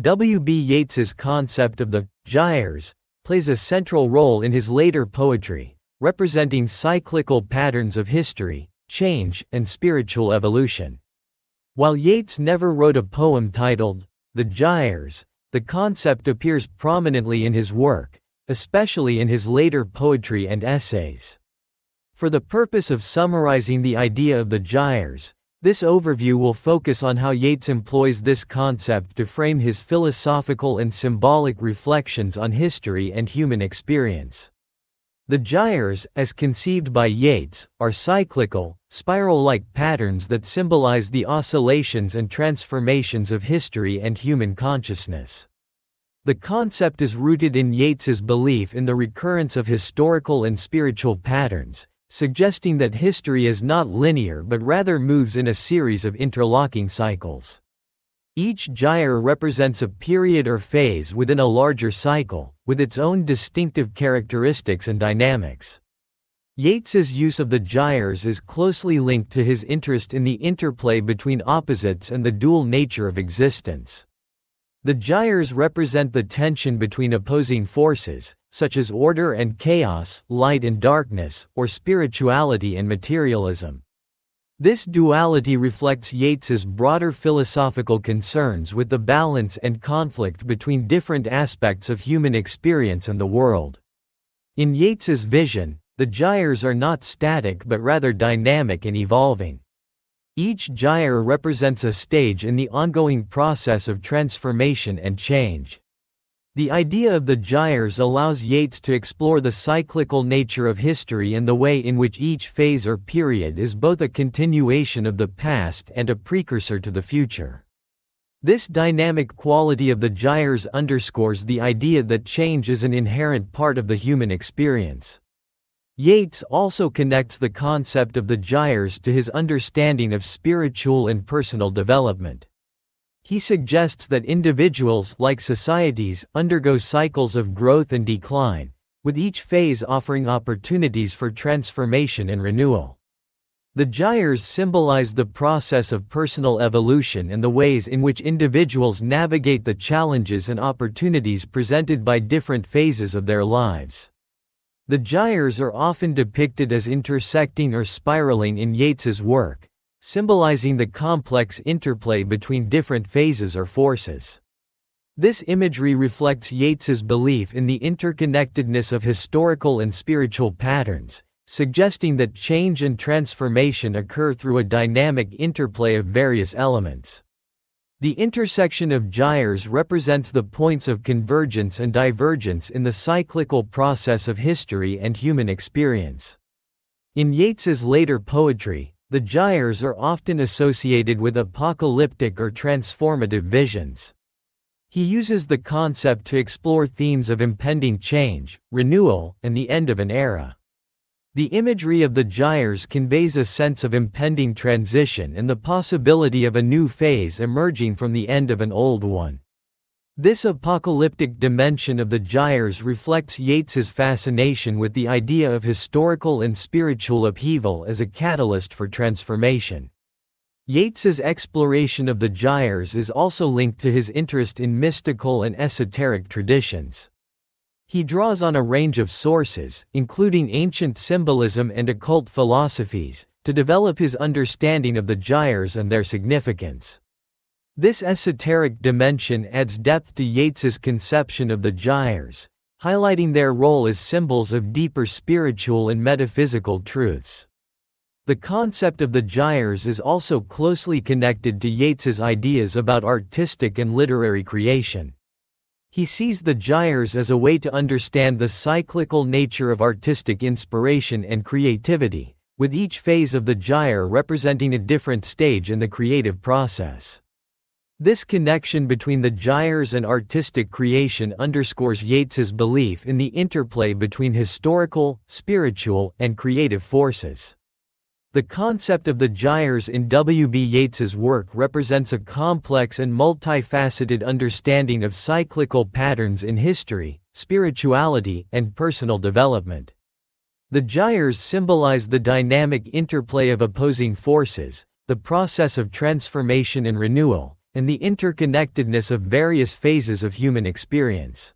W. B. Yeats's concept of the gyres plays a central role in his later poetry, representing cyclical patterns of history, change, and spiritual evolution. While Yeats never wrote a poem titled The Gyres, the concept appears prominently in his work, especially in his later poetry and essays. For the purpose of summarizing the idea of the gyres, this overview will focus on how Yeats employs this concept to frame his philosophical and symbolic reflections on history and human experience. The gyres, as conceived by Yeats, are cyclical, spiral-like patterns that symbolize the oscillations and transformations of history and human consciousness. The concept is rooted in Yeats's belief in the recurrence of historical and spiritual patterns, suggesting that history is not linear but rather moves in a series of interlocking cycles. Each gyre represents a period or phase within a larger cycle, with its own distinctive characteristics and dynamics. Yeats's use of the gyres is closely linked to his interest in the interplay between opposites and the dual nature of existence. The gyres represent the tension between opposing forces, such as order and chaos, light and darkness, or spirituality and materialism. This duality reflects Yeats's broader philosophical concerns with the balance and conflict between different aspects of human experience and the world. In Yeats's vision, the gyres are not static but rather dynamic and evolving. Each gyre represents a stage in the ongoing process of transformation and change. The idea of the gyres allows Yeats to explore the cyclical nature of history and the way in which each phase or period is both a continuation of the past and a precursor to the future. This dynamic quality of the gyres underscores the idea that change is an inherent part of the human experience. Yeats also connects the concept of the gyres to his understanding of spiritual and personal development. He suggests that individuals, like societies, undergo cycles of growth and decline, with each phase offering opportunities for transformation and renewal. The gyres symbolize the process of personal evolution and the ways in which individuals navigate the challenges and opportunities presented by different phases of their lives. The gyres are often depicted as intersecting or spiraling in Yeats's work, symbolizing the complex interplay between different phases or forces. This imagery reflects Yeats's belief in the interconnectedness of historical and spiritual patterns, suggesting that change and transformation occur through a dynamic interplay of various elements. The intersection of gyres represents the points of convergence and divergence in the cyclical process of history and human experience. In Yeats's later poetry, the gyres are often associated with apocalyptic or transformative visions. He uses the concept to explore themes of impending change, renewal, and the end of an era. The imagery of the gyres conveys a sense of impending transition and the possibility of a new phase emerging from the end of an old one. This apocalyptic dimension of the gyres reflects Yeats's fascination with the idea of historical and spiritual upheaval as a catalyst for transformation. Yeats's exploration of the gyres is also linked to his interest in mystical and esoteric traditions. He draws on a range of sources, including ancient symbolism and occult philosophies, to develop his understanding of the gyres and their significance. This esoteric dimension adds depth to Yeats's conception of the gyres, highlighting their role as symbols of deeper spiritual and metaphysical truths. The concept of the gyres is also closely connected to Yeats's ideas about artistic and literary creation. He sees the gyres as a way to understand the cyclical nature of artistic inspiration and creativity, with each phase of the gyre representing a different stage in the creative process. This connection between the gyres and artistic creation underscores Yeats's belief in the interplay between historical, spiritual, and creative forces. The concept of the gyres in W. B. Yeats's work represents a complex and multifaceted understanding of cyclical patterns in history, spirituality, and personal development. The gyres symbolize the dynamic interplay of opposing forces, the process of transformation and renewal, and the interconnectedness of various phases of human experience.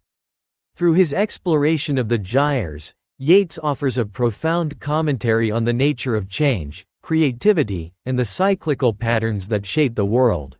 Through his exploration of the gyres, Yeats offers a profound commentary on the nature of change, creativity, and the cyclical patterns that shape the world.